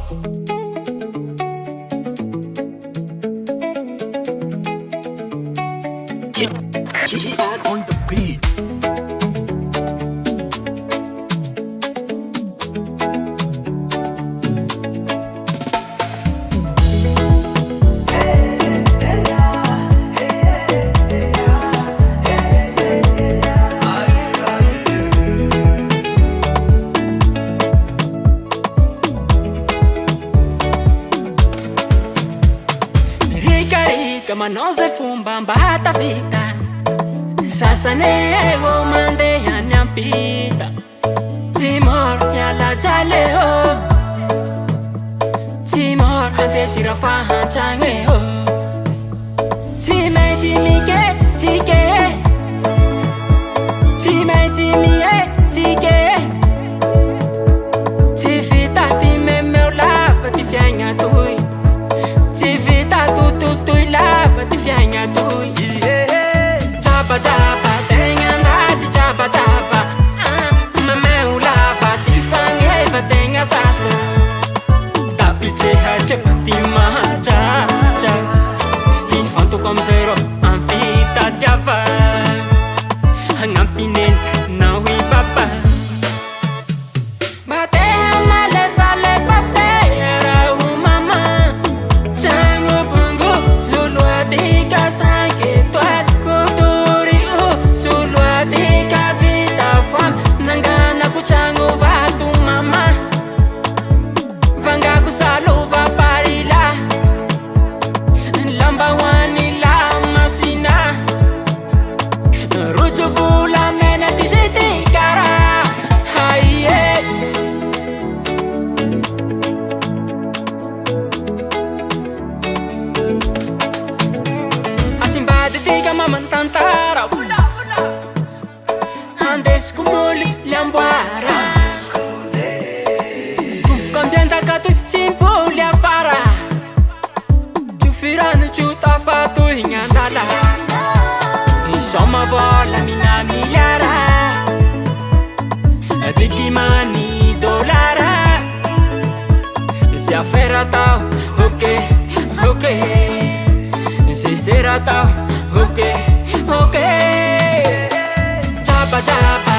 On the beat. Ma nós de fumba bata vita Sasane wo mande ya nyampita Timor ya la jale ho Timor anje sirafa hanjange ho Time chimike chike Time chimie chike Tivita time meula pati fianga tui Tivita tu lava ti fianga tui Chapa chapa tenga ndati chapa chapa Mame ulava ti fangeva tenga sasu Tapi cheha ti macha cha Infanto comme zero anfita diava Hangampinen na hui papa Tantara Andes kumuli liambuara Contenta că tu cimpuli afara Tu firanu ciuta fatu ingandala Insomma vola mina miliara Biggie money dollara Se afera tau, ok, ok Se sera tau, ok, ok Chapa chapa